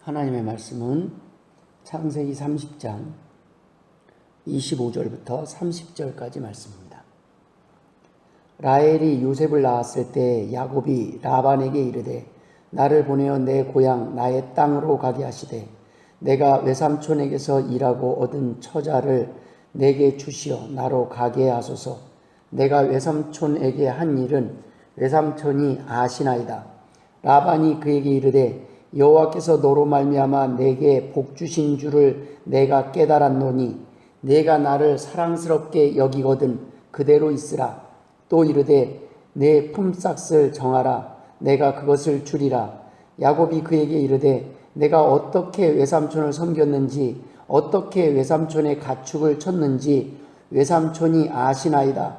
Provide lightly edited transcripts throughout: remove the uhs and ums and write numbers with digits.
하나님의 말씀은 창세기 30장 25절부터 30절까지 말씀입니다. 라헬이 요셉을 낳았을 때 야곱이 라반에게 이르되 나를 보내어 내 고향 나의 땅으로 가게 하시되 내가 외삼촌에게서 일하고 얻은 처자를 내게 주시어 나로 가게 하소서. 내가 외삼촌에게 한 일은 외삼촌이 아시나이다. 라반이 그에게 이르되 여호와께서 너로 말미암아 내게 복 주신 줄을 내가 깨달았노니 내가 나를 사랑스럽게 여기거든 그대로 있으라. 또 이르되 내 품삯을 정하라. 내가 그것을 주리라. 야곱이 그에게 이르되 내가 어떻게 외삼촌을 섬겼는지 어떻게 외삼촌의 가축을 쳤는지 외삼촌이 아시나이다.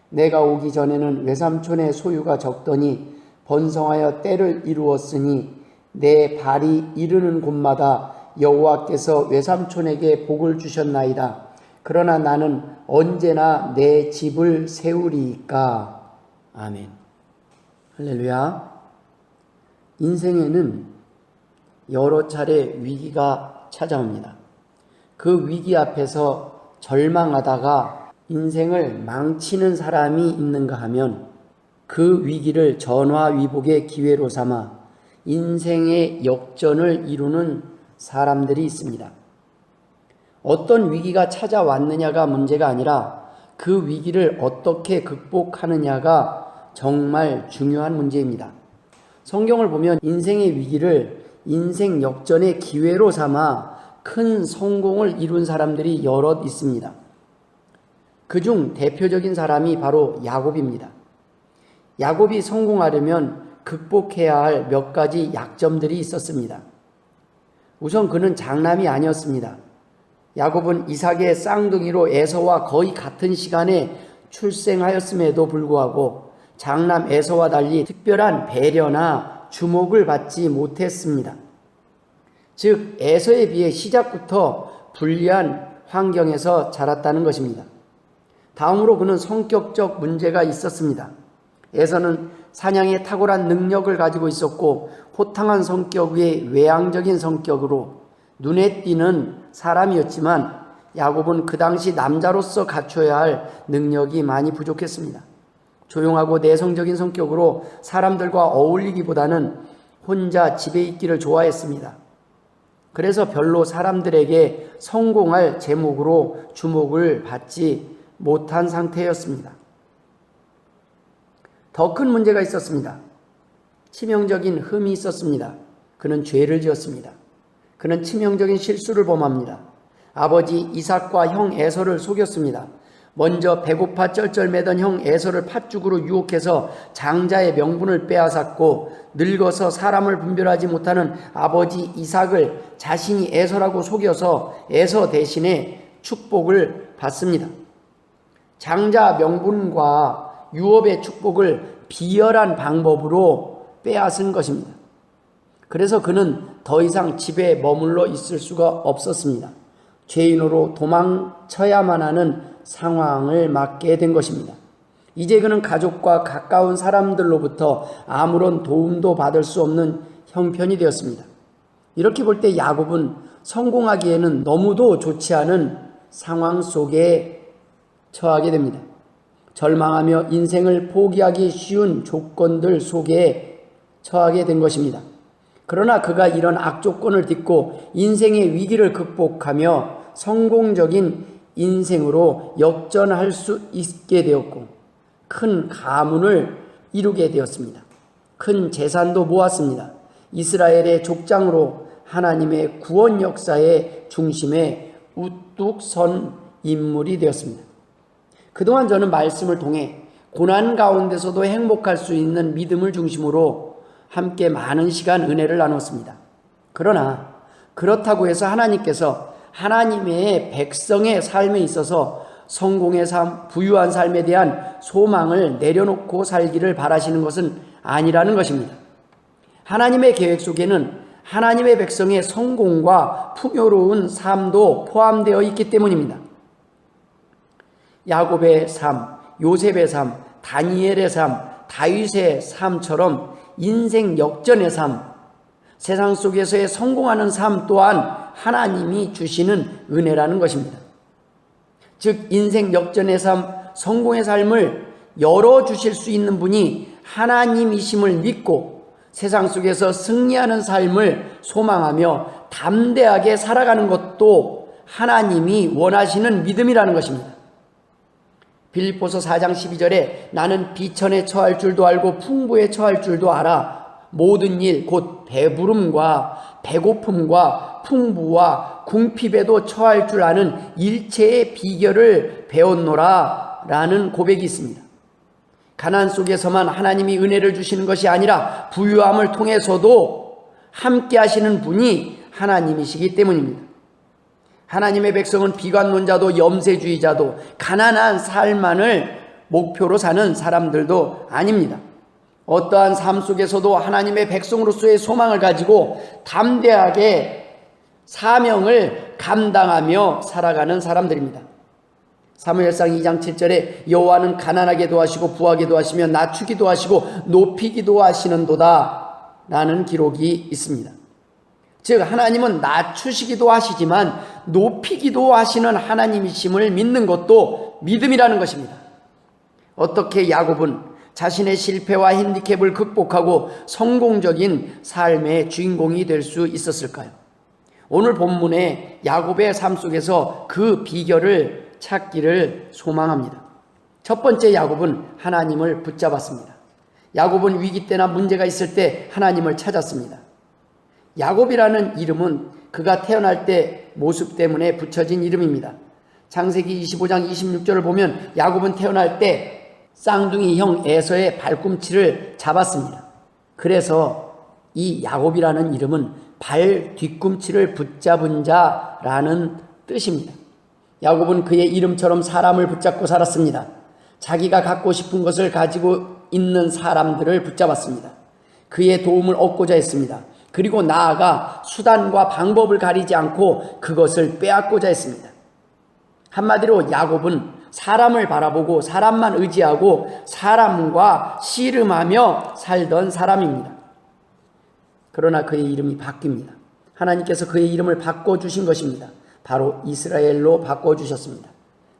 내가 오기 전에는 외삼촌의 소유가 적더니 번성하여 때를 이루었으니 내 발이 이르는 곳마다 여호와께서 외삼촌에게 복을 주셨나이다. 그러나 나는 언제나 내 집을 세우리이까. 아멘. 할렐루야. 인생에는 여러 차례 위기가 찾아옵니다. 그 위기 앞에서 절망하다가 인생을 망치는 사람이 있는가 하면 그 위기를 전화위복의 기회로 삼아 인생의 역전을 이루는 사람들이 있습니다. 어떤 위기가 찾아왔느냐가 문제가 아니라 그 위기를 어떻게 극복하느냐가 정말 중요한 문제입니다. 성경을 보면 인생의 위기를 인생 역전의 기회로 삼아 큰 성공을 이룬 사람들이 여럿 있습니다. 그중 대표적인 사람이 바로 야곱입니다. 야곱이 성공하려면 극복해야 할 몇 가지 약점들이 있었습니다. 우선 그는 장남이 아니었습니다. 야곱은 이삭의 쌍둥이로 에서와 거의 같은 시간에 출생하였음에도 불구하고 장남 에서와 달리 특별한 배려나 주목을 받지 못했습니다. 즉 에서에 비해 시작부터 불리한 환경에서 자랐다는 것입니다. 다음으로 그는 성격적 문제가 있었습니다. 에서는 사냥에 탁월한 능력을 가지고 있었고 호탕한 성격의 외향적인 성격으로 눈에 띄는 사람이었지만 야곱은 그 당시 남자로서 갖춰야 할 능력이 많이 부족했습니다. 조용하고 내성적인 성격으로 사람들과 어울리기보다는 혼자 집에 있기를 좋아했습니다. 그래서 별로 사람들에게 성공할 제목으로 주목을 받지 못한 상태였습니다. 더 큰 문제가 있었습니다. 치명적인 흠이 있었습니다. 그는 죄를 지었습니다. 그는 치명적인 실수를 범합니다. 아버지 이삭과 형 에서를 속였습니다. 먼저 배고파 쩔쩔매던 형 에서를 팥죽으로 유혹해서 장자의 명분을 빼앗았고 늙어서 사람을 분별하지 못하는 아버지 이삭을 자신이 에서라고 속여서 에서 대신에 축복을 받습니다. 장자 명분과 유업의 축복을 비열한 방법으로 빼앗은 것입니다. 그래서 그는 더 이상 집에 머물러 있을 수가 없었습니다. 죄인으로 도망쳐야만 하는 상황을 맞게 된 것입니다. 이제 그는 가족과 가까운 사람들로부터 아무런 도움도 받을 수 없는 형편이 되었습니다. 이렇게 볼 때 야곱은 성공하기에는 너무도 좋지 않은 상황 속에 처하게 됩니다. 절망하며 인생을 포기하기 쉬운 조건들 속에 처하게 된 것입니다. 그러나 그가 이런 악조건을 딛고 인생의 위기를 극복하며 성공적인 인생으로 역전할 수 있게 되었고 큰 가문을 이루게 되었습니다. 큰 재산도 모았습니다. 이스라엘의 족장으로 하나님의 구원 역사의 중심에 우뚝 선 인물이 되었습니다. 그동안 저는 말씀을 통해 고난 가운데서도 행복할 수 있는 믿음을 중심으로 함께 많은 시간 은혜를 나눴습니다. 그러나 그렇다고 해서 하나님께서 하나님의 백성의 삶에 있어서 성공의 삶, 부유한 삶에 대한 소망을 내려놓고 살기를 바라시는 것은 아니라는 것입니다. 하나님의 계획 속에는 하나님의 백성의 성공과 풍요로운 삶도 포함되어 있기 때문입니다. 야곱의 삶, 요셉의 삶, 다니엘의 삶, 다윗의 삶처럼 인생 역전의 삶, 세상 속에서의 성공하는 삶 또한 하나님이 주시는 은혜라는 것입니다. 즉 인생 역전의 삶, 성공의 삶을 열어주실 수 있는 분이 하나님이심을 믿고 세상 속에서 승리하는 삶을 소망하며 담대하게 살아가는 것도 하나님이 원하시는 믿음이라는 것입니다. 빌립보서 4장 12절에 나는 비천에 처할 줄도 알고 풍부에 처할 줄도 알아 모든 일 곧 배부름과 배고픔과 풍부와 궁핍에도 처할 줄 아는 일체의 비결을 배웠노라 라는 고백이 있습니다. 가난 속에서만 하나님이 은혜를 주시는 것이 아니라 부유함을 통해서도 함께 하시는 분이 하나님이시기 때문입니다. 하나님의 백성은 비관론자도 염세주의자도 가난한 삶만을 목표로 사는 사람들도 아닙니다. 어떠한 삶 속에서도 하나님의 백성으로서의 소망을 가지고 담대하게 사명을 감당하며 살아가는 사람들입니다. 사무엘상 2장 7절에 여호와는 가난하게도 하시고 부하게도 하시며 낮추기도 하시고 높이기도 하시는도다 라는 기록이 있습니다. 즉 하나님은 낮추시기도 하시지만 높이기도 하시는 하나님이심을 믿는 것도 믿음이라는 것입니다. 어떻게 야곱은 자신의 실패와 핸디캡을 극복하고 성공적인 삶의 주인공이 될 수 있었을까요? 오늘 본문의 야곱의 삶 속에서 그 비결을 찾기를 소망합니다. 첫 번째, 야곱은 하나님을 붙잡았습니다. 야곱은 위기 때나 문제가 있을 때 하나님을 찾았습니다. 야곱이라는 이름은 그가 태어날 때 모습 때문에 붙여진 이름입니다. 창세기 25장 26절을 보면 야곱은 태어날 때 쌍둥이 형 에서의 발꿈치를 잡았습니다. 그래서 이 야곱이라는 이름은 발 뒤꿈치를 붙잡은 자라는 뜻입니다. 야곱은 그의 이름처럼 사람을 붙잡고 살았습니다. 자기가 갖고 싶은 것을 가지고 있는 사람들을 붙잡았습니다. 그의 도움을 얻고자 했습니다. 그리고 나아가 수단과 방법을 가리지 않고 그것을 빼앗고자 했습니다. 한마디로 야곱은 사람을 바라보고 사람만 의지하고 사람과 씨름하며 살던 사람입니다. 그러나 그의 이름이 바뀝니다. 하나님께서 그의 이름을 바꿔주신 것입니다. 바로 이스라엘로 바꿔주셨습니다.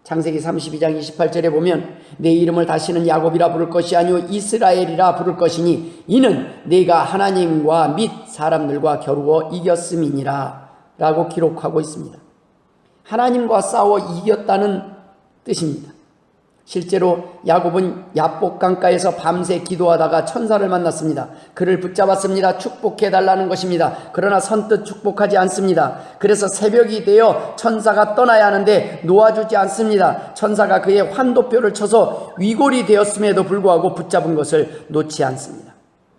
창세기 32장 28절에 보면 내 이름을 다시는 야곱이라 부를 것이 아니요 이스라엘이라 부를 것이니 이는 네가 하나님과 및 사람들과 겨루어 이겼음이니라 라고 기록하고 있습니다. 하나님과 싸워 이겼다는 뜻입니다. 실제로 야곱은 야복 강가에서 밤새 기도하다가 천사를 만났습니다. 그를 붙잡았습니다. 축복해달라는 것입니다. 그러나 선뜻 축복하지 않습니다. 그래서 새벽이 되어 천사가 떠나야 하는데 놓아주지 않습니다. 천사가 그의 환도표를 쳐서 위골이 되었음에도 불구하고 붙잡은 것을 놓지 않습니다.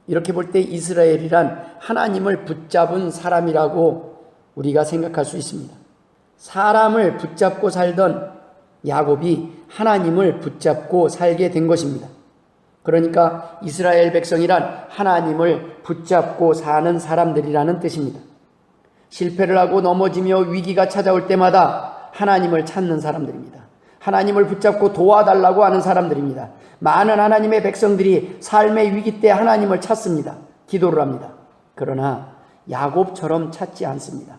이렇게 볼 때 이스라엘이란 하나님을 붙잡은 사람이라고 우리가 생각할 수 있습니다. 사람을 붙잡고 살던 야곱이 하나님을 붙잡고 살게 된 것입니다. 그러니까 이스라엘 백성이란 하나님을 붙잡고 사는 사람들이라는 뜻입니다. 실패를 하고 넘어지며 위기가 찾아올 때마다 하나님을 찾는 사람들입니다. 하나님을 붙잡고 도와달라고 하는 사람들입니다. 많은 하나님의 백성들이 삶의 위기 때 하나님을 찾습니다. 기도를 합니다. 그러나 야곱처럼 찾지 않습니다.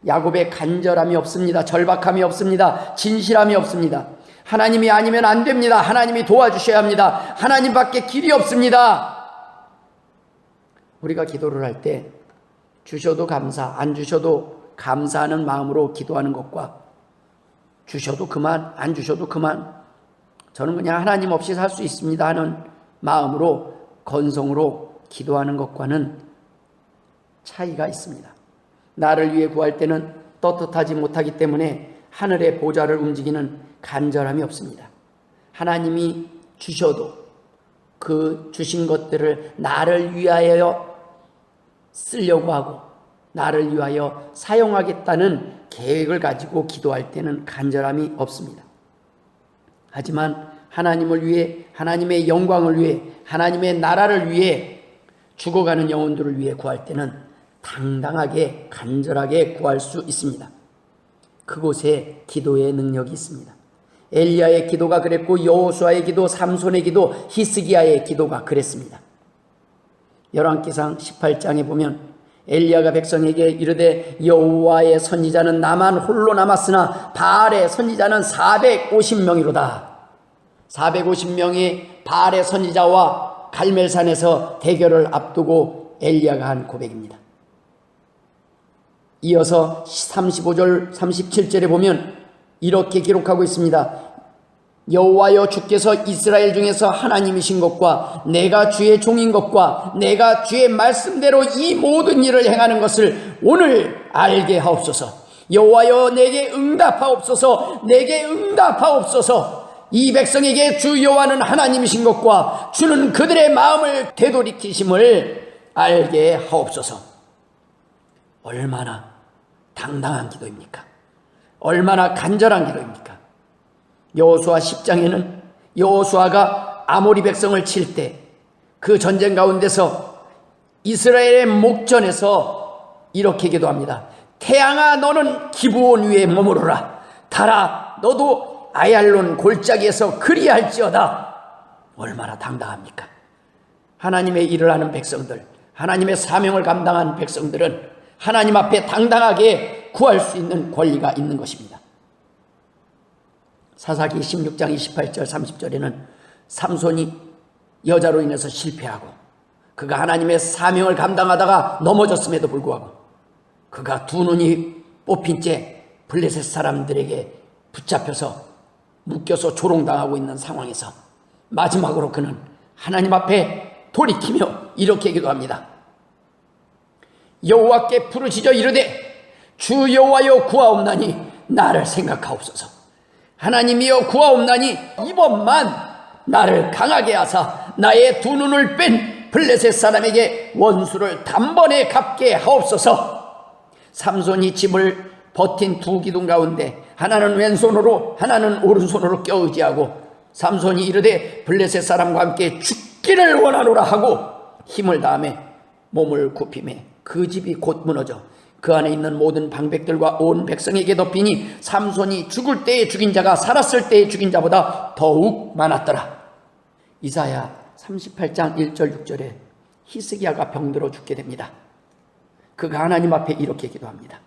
야곱의 간절함이 없습니다. 절박함이 없습니다. 진실함이 없습니다. 하나님이 아니면 안 됩니다. 하나님이 도와주셔야 합니다. 하나님밖에 길이 없습니다. 우리가 기도를 할 때 주셔도 감사, 안 주셔도 감사하는 마음으로 기도하는 것과 주셔도 그만, 안 주셔도 그만, 저는 그냥 하나님 없이 살 수 있습니다 하는 마음으로 건성으로 기도하는 것과는 차이가 있습니다. 나를 위해 구할 때는 떳떳하지 못하기 때문에 하늘의 보좌를 움직이는 간절함이 없습니다. 하나님이 주셔도 그 주신 것들을 나를 위하여 쓰려고 하고 나를 위하여 사용하겠다는 계획을 가지고 기도할 때는 간절함이 없습니다. 하지만 하나님을 위해, 하나님의 영광을 위해, 하나님의 나라를 위해, 죽어가는 영혼들을 위해 구할 때는 당당하게 간절하게 구할 수 있습니다. 그곳에 기도의 능력이 있습니다. 엘리야의 기도가 그랬고 여호수아의 기도, 삼손의 기도, 히스기야의 기도가 그랬습니다. 열왕기상 18장에 보면 엘리야가 백성에게 이르되 여호와의 선지자는 나만 홀로 남았으나 바알의 선지자는 450명이로다. 450명의 바알의 선지자와 갈멜산에서 대결을 앞두고 엘리야가 한 고백입니다. 이어서 35절 37절에 보면 이렇게 기록하고 있습니다. 여호와여 주께서 이스라엘 중에서 하나님이신 것과 내가 주의 종인 것과 내가 주의 말씀대로 이 모든 일을 행하는 것을 오늘 알게 하옵소서. 여호와여 내게 응답하옵소서. 내게 응답하옵소서. 이 백성에게 주 여호와는 하나님이신 것과 주는 그들의 마음을 되돌이키심을 알게 하옵소서. 얼마나 당당한 기도입니까? 얼마나 간절한 기도입니까? 여호수아 10장에는 여호수아가 아모리 백성을 칠 때 그 전쟁 가운데서 이스라엘의 목전에서 이렇게 기도합니다. 태양아 너는 기브온 위에 머무르라. 달아 너도 아얄론 골짜기에서 그리할지어다. 얼마나 당당합니까? 하나님의 일을 하는 백성들, 하나님의 사명을 감당한 백성들은 하나님 앞에 당당하게 구할 수 있는 권리가 있는 것입니다. 사사기 16장 28절 30절에는 삼손이 여자로 인해서 실패하고 그가 하나님의 사명을 감당하다가 넘어졌음에도 불구하고 그가 두 눈이 뽑힌 채 블레셋 사람들에게 붙잡혀서 묶여서 조롱당하고 있는 상황에서 마지막으로 그는 하나님 앞에 돌이키며 이렇게 기도합니다. 여호와께 부르짖어 이르되 주 여호와여 구하옵나니 나를 생각하옵소서. 하나님이여 구하옵나니 이번만 나를 강하게 하사 나의 두 눈을 뺀 블레셋 사람에게 원수를 단번에 갚게 하옵소서. 삼손이 집을 버틴 두 기둥 가운데 하나는 왼손으로 하나는 오른손으로 껴의지하고 삼손이 이르되 블레셋 사람과 함께 죽기를 원하노라 하고 힘을 다하며 몸을 굽히매 그 집이 곧 무너져 그 안에 있는 모든 방백들과 온 백성에게 덮이니 삼손이 죽을 때에 죽인 자가 살았을 때에 죽인 자보다 더욱 많았더라. 이사야 38장 1절 6절에 히스기야가 병들어 죽게 됩니다. 그가 하나님 앞에 이렇게 기도합니다.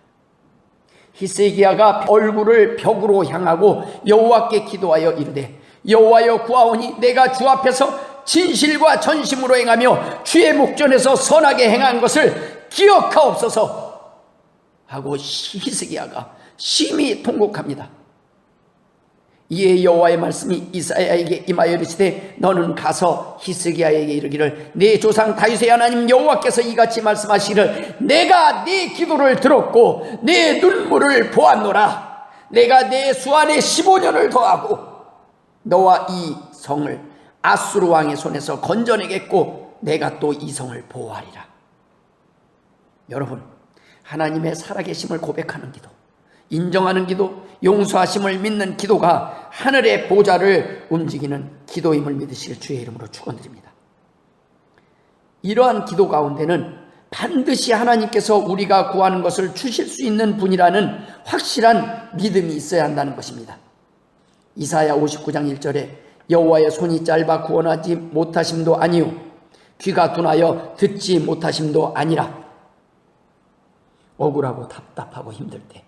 히스기야가 얼굴을 벽으로 향하고 여호와께 기도하여 이르되 여호와여 구하오니 내가 주 앞에서 진실과 전심으로 행하며 주의 목전에서 선하게 행한 것을 기억하옵소서 하고 히스기야가 심히 통곡합니다. 이에 여호와의 말씀이 이사야에게 임하여 이르시되 너는 가서 히스기야에게 이르기를 내 조상 다윗의 하나님 여호와께서 이같이 말씀하시기를 내가 네 기도를 들었고 내 눈물을 보았노라. 내가 내 수안에 15년을 더하고 너와 이 성을 아수르 왕의 손에서 건져내겠고 내가 또 이 성을 보호하리라. 여러분, 하나님의 살아계심을 고백하는 기도, 인정하는 기도, 용서하심을 믿는 기도가 하늘의 보좌를 움직이는 기도임을 믿으실 주의 이름으로 축원드립니다. 이러한 기도 가운데는 반드시 하나님께서 우리가 구하는 것을 주실 수 있는 분이라는 확실한 믿음이 있어야 한다는 것입니다. 이사야 59장 1절에 여호와의 손이 짧아 구원하지 못하심도 아니요 귀가 둔하여 듣지 못하심도 아니라. 억울하고 답답하고 힘들 때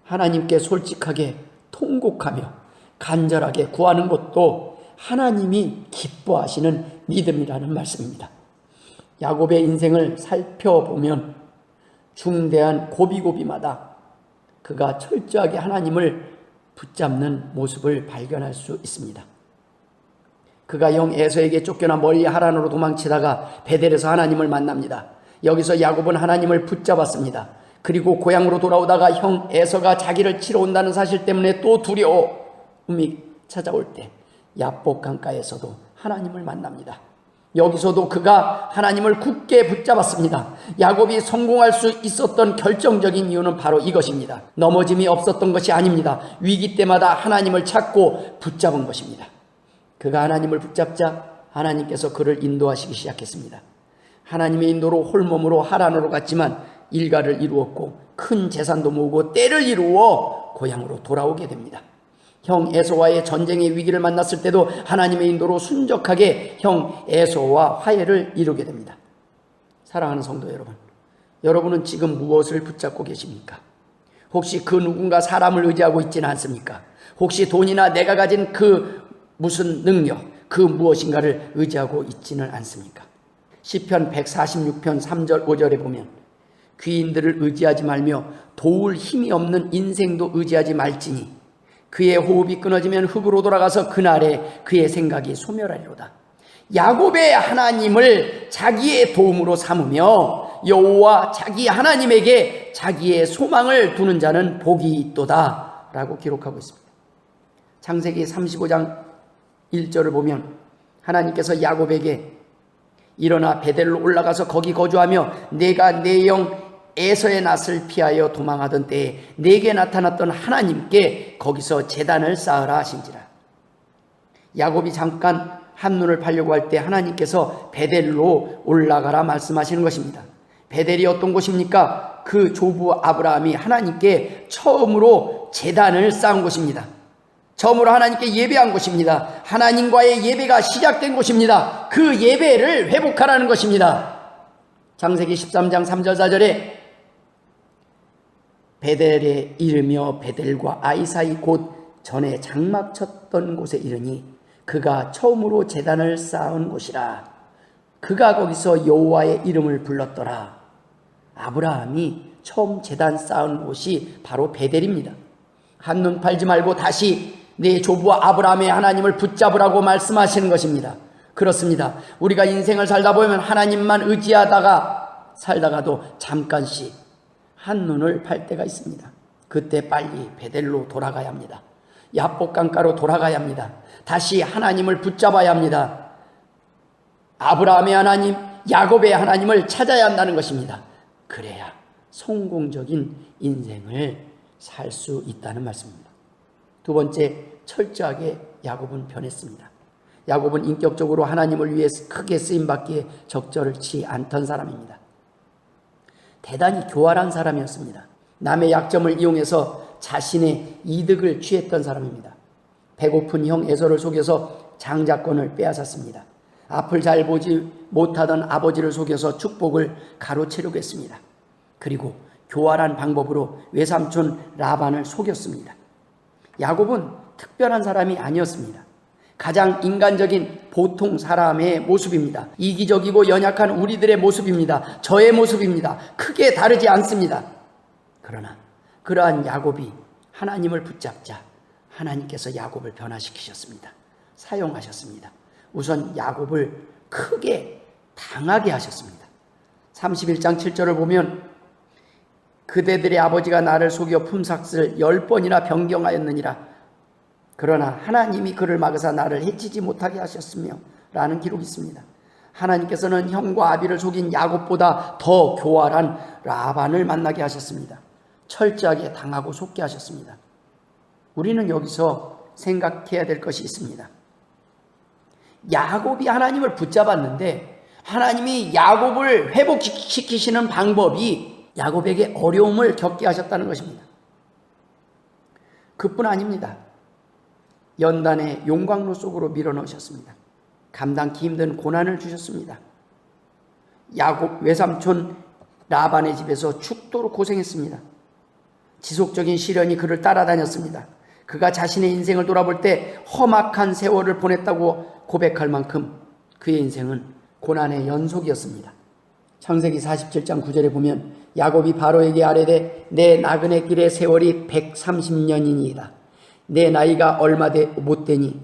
하나님께 솔직하게 통곡하며 간절하게 구하는 것도 하나님이 기뻐하시는 믿음이라는 말씀입니다. 야곱의 인생을 살펴보면 중대한 고비고비마다 그가 철저하게 하나님을 붙잡는 모습을 발견할 수 있습니다. 그가 형 에서에게 쫓겨나 멀리 하란으로 도망치다가 베델에서 하나님을 만납니다. 여기서 야곱은 하나님을 붙잡았습니다. 그리고 고향으로 돌아오다가 형 에서가 자기를 치러 온다는 사실 때문에 또 두려움이 찾아올 때 야복 강가에서도 하나님을 만납니다. 여기서도 그가 하나님을 굳게 붙잡았습니다. 야곱이 성공할 수 있었던 결정적인 이유는 바로 이것입니다. 넘어짐이 없었던 것이 아닙니다. 위기 때마다 하나님을 찾고 붙잡은 것입니다. 그가 하나님을 붙잡자 하나님께서 그를 인도하시기 시작했습니다. 하나님의 인도로 홀몸으로 하란으로 갔지만 일가를 이루었고 큰 재산도 모으고 때를 이루어 고향으로 돌아오게 됩니다. 형 에서와의 전쟁의 위기를 만났을 때도 하나님의 인도로 순적하게 형 에서와 화해를 이루게 됩니다. 사랑하는 성도 여러분, 여러분은 지금 무엇을 붙잡고 계십니까? 혹시 그 누군가 사람을 의지하고 있지는 않습니까? 혹시 돈이나 내가 가진 그 무슨 능력, 그 무엇인가를 의지하고 있지는 않습니까? 시편 146편 3절 5절에 보면 귀인들을 의지하지 말며 도울 힘이 없는 인생도 의지하지 말지니 그의 호흡이 끊어지면 흙으로 돌아가서 그날에 그의 생각이 소멸하리로다. 야곱의 하나님을 자기의 도움으로 삼으며 여호와 자기 하나님에게 자기의 소망을 두는 자는 복이 있도다 라고 기록하고 있습니다. 창세기 35장 1절을 보면 하나님께서 야곱에게 일어나 베델로 올라가서 거기 거주하며 내가 내 영 에서의 낯을 피하여 도망하던 때에 내게 나타났던 하나님께 거기서 제단을 쌓으라 하신지라. 야곱이 잠깐 한눈을 팔려고 할 때 하나님께서 베델로 올라가라 말씀하시는 것입니다. 베델이 어떤 곳입니까? 그 조부 아브라함이 하나님께 처음으로 제단을 쌓은 곳입니다. 처음으로 하나님께 예배한 곳입니다. 하나님과의 예배가 시작된 곳입니다. 그 예배를 회복하라는 것입니다. 창세기 13장 3절 4절에 베델에 이르며 베델과 아이 사이 곧 전에 장막 쳤던 곳에 이르니 그가 처음으로 제단을 쌓은 곳이라. 그가 거기서 여호와의 이름을 불렀더라. 아브라함이 처음 제단 쌓은 곳이 바로 베델입니다. 한눈 팔지 말고 다시 내 조부 아브라함의 하나님을 붙잡으라고 말씀하시는 것입니다. 그렇습니다. 우리가 인생을 살다 보면 하나님만 의지하다가 살다가도 잠깐씩 한눈을 팔 때가 있습니다. 그때 빨리 베델로 돌아가야 합니다. 야복 강가로 돌아가야 합니다. 다시 하나님을 붙잡아야 합니다. 아브라함의 하나님, 야곱의 하나님을 찾아야 한다는 것입니다. 그래야 성공적인 인생을 살 수 있다는 말씀입니다. 두 번째, 철저하게 야곱은 변했습니다. 야곱은 인격적으로 하나님을 위해 크게 쓰임받기에 적절치 않던 사람입니다. 대단히 교활한 사람이었습니다. 남의 약점을 이용해서 자신의 이득을 취했던 사람입니다. 배고픈 형 에서를 속여서 장자권을 빼앗았습니다. 앞을 잘 보지 못하던 아버지를 속여서 축복을 가로채려고 했습니다. 그리고 교활한 방법으로 외삼촌 라반을 속였습니다. 야곱은 특별한 사람이 아니었습니다. 가장 인간적인 보통 사람의 모습입니다. 이기적이고 연약한 우리들의 모습입니다. 저의 모습입니다. 크게 다르지 않습니다. 그러나 그러한 야곱이 하나님을 붙잡자 하나님께서 야곱을 변화시키셨습니다. 사용하셨습니다. 우선 야곱을 크게 당하게 하셨습니다. 31장 7절을 보면 그대들의 아버지가 나를 속여 품삯을 10번이나 변경하였느니라. 그러나 하나님이 그를 막으사 나를 해치지 못하게 하셨으며 라는 기록이 있습니다. 하나님께서는 형과 아비를 속인 야곱보다 더 교활한 라반을 만나게 하셨습니다. 철저하게 당하고 속게 하셨습니다. 우리는 여기서 생각해야 될 것이 있습니다. 야곱이 하나님을 붙잡았는데 하나님이 야곱을 회복시키시는 방법이 야곱에게 어려움을 겪게 하셨다는 것입니다. 그뿐 아닙니다. 연단의 용광로 속으로 밀어넣으셨습니다. 감당기 힘든 고난을 주셨습니다. 야곱 외삼촌 라반의 집에서 죽도록 고생했습니다. 지속적인 시련이 그를 따라다녔습니다. 그가 자신의 인생을 돌아볼 때 험악한 세월을 보냈다고 고백할 만큼 그의 인생은 고난의 연속이었습니다. 창세기 47장 9절에 보면 야곱이 바로에게 아뢰되 내 나그네 길의 세월이 130년이니이다. 내 나이가 얼마 못 되니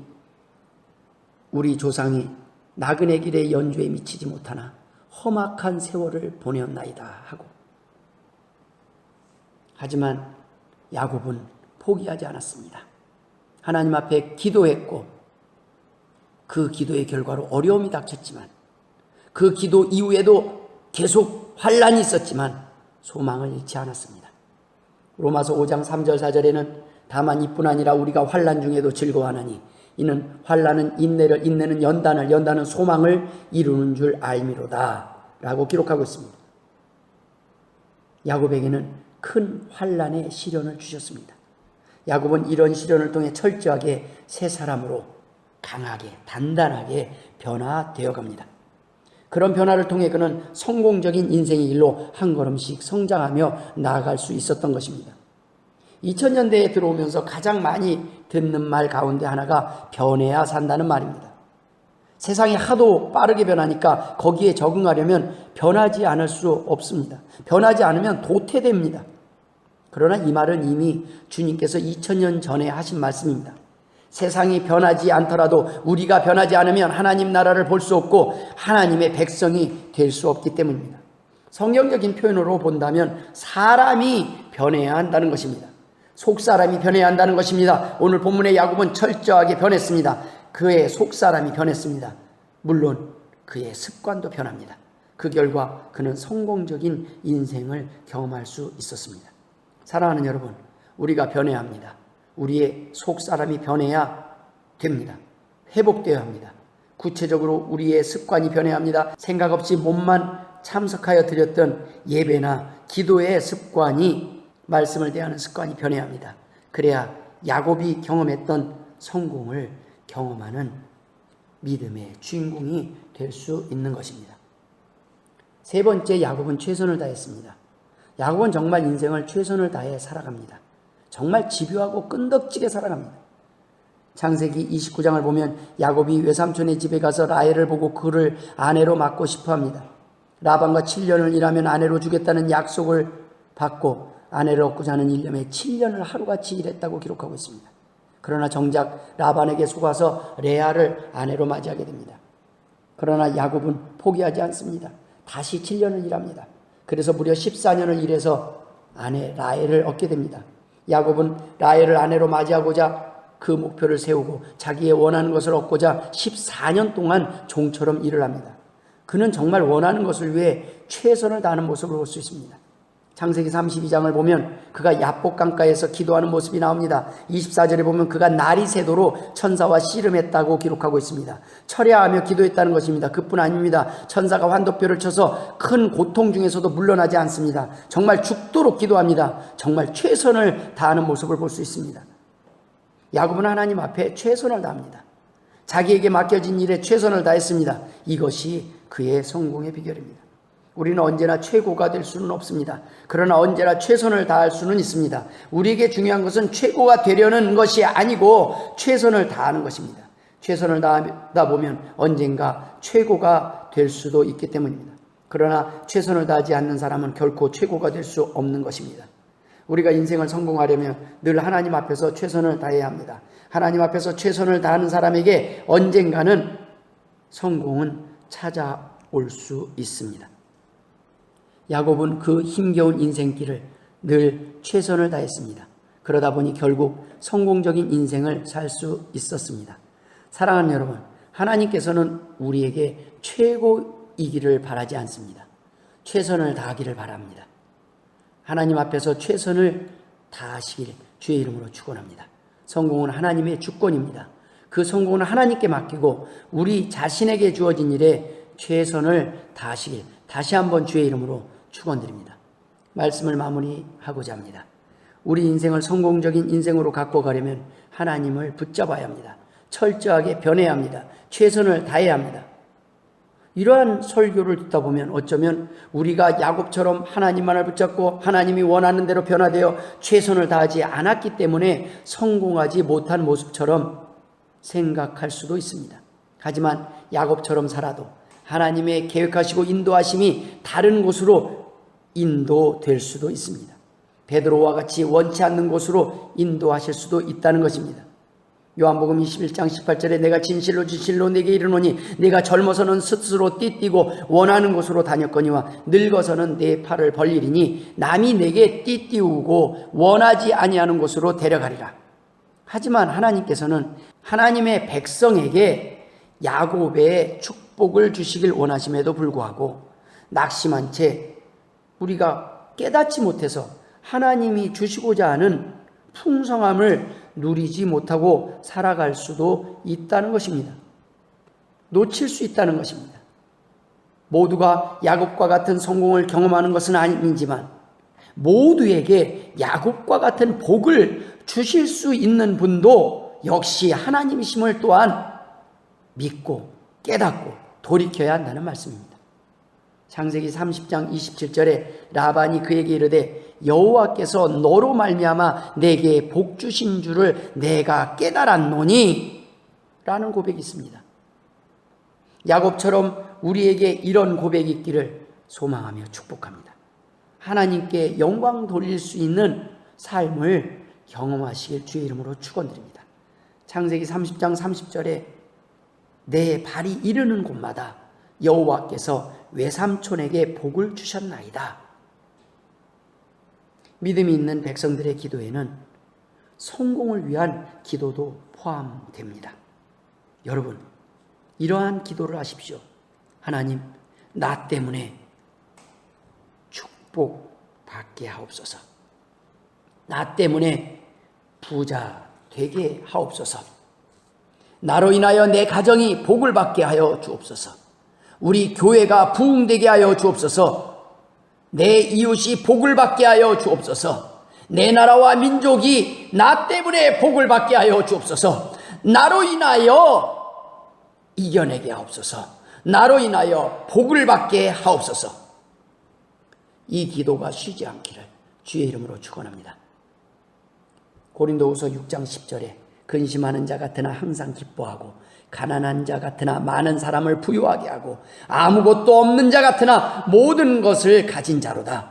우리 조상이 나그네 길의 연주에 미치지 못하나 험악한 세월을 보내었나이다 하고. 하지만 야곱은 포기하지 않았습니다. 하나님 앞에 기도했고 그 기도의 결과로 어려움이 닥쳤지만 그 기도 이후에도 계속 환난이 있었지만 소망을 잃지 않았습니다. 로마서 5장 3절 4절에는 다만 이뿐 아니라 우리가 환난 중에도 즐거워하나니 이는 환난은 인내를, 인내는 연단을, 연단은 소망을 이루는 줄 알미로다 라고 기록하고 있습니다. 야곱에게는 큰 환난의 시련을 주셨습니다. 야곱은 이런 시련을 통해 철저하게 새 사람으로 강하게 단단하게 변화되어 갑니다. 그런 변화를 통해 그는 성공적인 인생의 길로 한 걸음씩 성장하며 나아갈 수 있었던 것입니다. 2000년대에 들어오면서 가장 많이 듣는 말 가운데 하나가 변해야 산다는 말입니다. 세상이 하도 빠르게 변하니까 거기에 적응하려면 변하지 않을 수 없습니다. 변하지 않으면 도태됩니다. 그러나 이 말은 이미 주님께서 2000년 전에 하신 말씀입니다. 세상이 변하지 않더라도 우리가 변하지 않으면 하나님 나라를 볼 수 없고 하나님의 백성이 될 수 없기 때문입니다. 성경적인 표현으로 본다면 사람이 변해야 한다는 것입니다. 속사람이 변해야 한다는 것입니다. 오늘 본문의 야곱은 철저하게 변했습니다. 그의 속사람이 변했습니다. 물론 그의 습관도 변합니다. 그 결과 그는 성공적인 인생을 경험할 수 있었습니다. 사랑하는 여러분, 우리가 변해야 합니다. 우리의 속사람이 변해야 됩니다. 회복되어야 합니다. 구체적으로 우리의 습관이 변해야 합니다. 생각 없이 몸만 참석하여 드렸던 예배나 기도의 습관이 말씀을 대하는 습관이 변해야 합니다. 그래야 야곱이 경험했던 성공을 경험하는 믿음의 주인공이 될 수 있는 것입니다. 세 번째, 야곱은 최선을 다했습니다. 야곱은 정말 인생을 최선을 다해 살아갑니다. 정말 집요하고 끈덕지게 살아갑니다. 창세기 29장을 보면 야곱이 외삼촌의 집에 가서 라헬을 보고 그를 아내로 맡고 싶어 합니다. 라반과 7년을 일하면 아내로 주겠다는 약속을 받고 아내를 얻고자 하는 일념에 7년을 하루같이 일했다고 기록하고 있습니다. 그러나 정작 라반에게 속아서 레아를 아내로 맞이하게 됩니다. 그러나 야곱은 포기하지 않습니다. 다시 7년을 일합니다. 그래서 무려 14년을 일해서 아내 라헬을 얻게 됩니다. 야곱은 라헬을 아내로 맞이하고자 그 목표를 세우고 자기의 원하는 것을 얻고자 14년 동안 종처럼 일을 합니다. 그는 정말 원하는 것을 위해 최선을 다하는 모습을 볼 수 있습니다. 창세기 32장을 보면 그가 야복 강가에서 기도하는 모습이 나옵니다. 24절에 보면 그가 날이 새도록 천사와 씨름했다고 기록하고 있습니다. 철야하며 기도했다는 것입니다. 그뿐 아닙니다. 천사가 환도표를 쳐서 큰 고통 중에서도 물러나지 않습니다. 정말 죽도록 기도합니다. 정말 최선을 다하는 모습을 볼 수 있습니다. 야곱은 하나님 앞에 최선을 다합니다. 자기에게 맡겨진 일에 최선을 다했습니다. 이것이 그의 성공의 비결입니다. 우리는 언제나 최고가 될 수는 없습니다. 그러나 언제나 최선을 다할 수는 있습니다. 우리에게 중요한 것은 최고가 되려는 것이 아니고 최선을 다하는 것입니다. 최선을 다하다 보면 언젠가 최고가 될 수도 있기 때문입니다. 그러나 최선을 다하지 않는 사람은 결코 최고가 될 수 없는 것입니다. 우리가 인생을 성공하려면 늘 하나님 앞에서 최선을 다해야 합니다. 하나님 앞에서 최선을 다하는 사람에게 언젠가는 성공은 찾아올 수 있습니다. 야곱은 그 힘겨운 인생길을 늘 최선을 다했습니다. 그러다 보니 결국 성공적인 인생을 살 수 있었습니다. 사랑하는 여러분, 하나님께서는 우리에게 최고이기를 바라지 않습니다. 최선을 다하기를 바랍니다. 하나님 앞에서 최선을 다하시길 주의 이름으로 축원합니다. 성공은 하나님의 주권입니다. 그 성공은 하나님께 맡기고 우리 자신에게 주어진 일에 최선을 다하시길 다시 한번 주의 이름으로 축원드립니다. 말씀을 마무리하고자 합니다. 우리 인생을 성공적인 인생으로 갖고 가려면 하나님을 붙잡아야 합니다. 철저하게 변해야 합니다. 최선을 다해야 합니다. 이러한 설교를 듣다 보면 어쩌면 우리가 야곱처럼 하나님만을 붙잡고 하나님이 원하는 대로 변화되어 최선을 다하지 않았기 때문에 성공하지 못한 모습처럼 생각할 수도 있습니다. 하지만 야곱처럼 살아도 하나님의 계획하시고 인도하심이 다른 곳으로 인도될 수도 있습니다. 베드로와 같이 원치 않는 곳으로 인도하실 수도 있다는 것입니다. 요한복음 21장 18절에 내가 진실로 진실로 내게 이르노니 내가 젊어서는 스스로 띠띠고 원하는 곳으로 다녔거니와 늙어서는 내 팔을 벌리리니 남이 내게 띠띠우고 원하지 아니하는 곳으로 데려가리라. 하지만 하나님께서는 하나님의 백성에게 야곱의 축복을 주시길 원하심에도 불구하고 낙심한 채 우리가 깨닫지 못해서 하나님이 주시고자 하는 풍성함을 누리지 못하고 살아갈 수도 있다는 것입니다. 놓칠 수 있다는 것입니다. 모두가 야곱과 같은 성공을 경험하는 것은 아니지만 모두에게 야곱과 같은 복을 주실 수 있는 분도 역시 하나님이심을 또한 믿고 깨닫고 돌이켜야 한다는 말씀입니다. 창세기 30장 27절에 라반이 그에게 이르되 여호와께서 너로 말미암아 내게 복 주신 줄을 내가 깨달았노니 라는 고백이 있습니다. 야곱처럼 우리에게 이런 고백이 있기를 소망하며 축복합니다. 하나님께 영광 돌릴 수 있는 삶을 경험하시길 주의 이름으로 축원드립니다. 창세기 30장 30절에 내 발이 이르는 곳마다 여호와께서 외삼촌에게 복을 주셨나이다. 믿음이 있는 백성들의 기도에는 성공을 위한 기도도 포함됩니다. 여러분, 이러한 기도를 하십시오. 하나님, 나 때문에 축복받게 하옵소서. 나 때문에 부자 되게 하옵소서. 나로 인하여 내 가정이 복을 받게 하여 주옵소서. 우리 교회가 부흥되게 하여 주옵소서. 내 이웃이 복을 받게 하여 주옵소서. 내 나라와 민족이 나 때문에 복을 받게 하여 주옵소서. 나로 인하여 이겨내게 하옵소서. 나로 인하여 복을 받게 하옵소서. 이 기도가 쉬지 않기를 주의 이름으로 축원합니다. 고린도후서 6장 10절에 근심하는 자 같으나 항상 기뻐하고 가난한 자 같으나 많은 사람을 부유하게 하고 아무것도 없는 자 같으나 모든 것을 가진 자로다.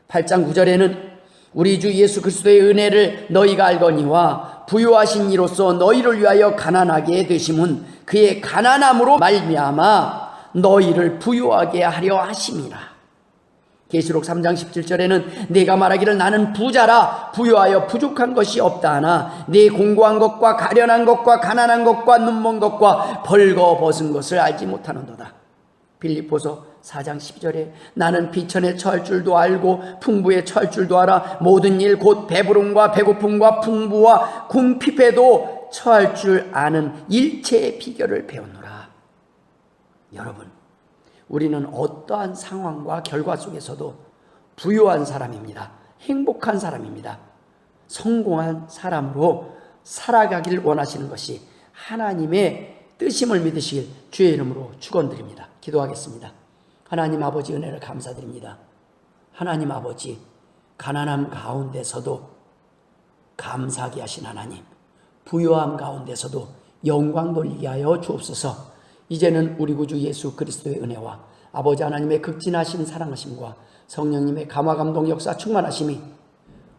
8장 9절에는 우리 주 예수 그리스도의 은혜를 너희가 알거니와 부유하신 이로써 너희를 위하여 가난하게 되심은 그의 가난함으로 말미암아 너희를 부유하게 하려 하심이라. 계시록 3장 17절에는 내가 말하기를 나는 부자라 부유하여 부족한 것이 없다 하나 내 공고한 것과 가련한 것과 가난한 것과 눈먼 것과 벌거벗은 것을 알지 못하는도다. 빌립보서 4장 12절에 나는 비천에 처할 줄도 알고 풍부에 처할 줄도 알아 모든 일 곧 배부름과 배고픔과 풍부와 궁핍에도 처할 줄 아는 일체의 비결을 배웠노라. 여러분, 우리는 어떠한 상황과 결과 속에서도 부유한 사람입니다. 행복한 사람입니다. 성공한 사람으로 살아가길 원하시는 것이 하나님의 뜻임을 믿으시길 주의 이름으로 축원드립니다. 기도하겠습니다. 하나님 아버지 은혜를 감사드립니다. 하나님 아버지, 가난함 가운데서도 감사하게 하신 하나님, 부유함 가운데서도 영광 돌리게 하여 주옵소서. 이제는 우리 구주 예수 그리스도의 은혜와 아버지 하나님의 극진하신 사랑하심과 성령님의 감화 감동 역사 충만하심이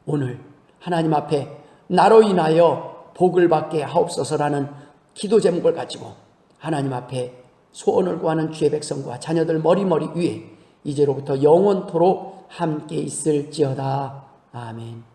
오늘 하나님 앞에 나로 인하여 복을 받게 하옵소서라는 기도 제목을 가지고 하나님 앞에 소원을 구하는 주의 백성과 자녀들 머리머리 위에 이제로부터 영원토록 함께 있을지어다. 아멘.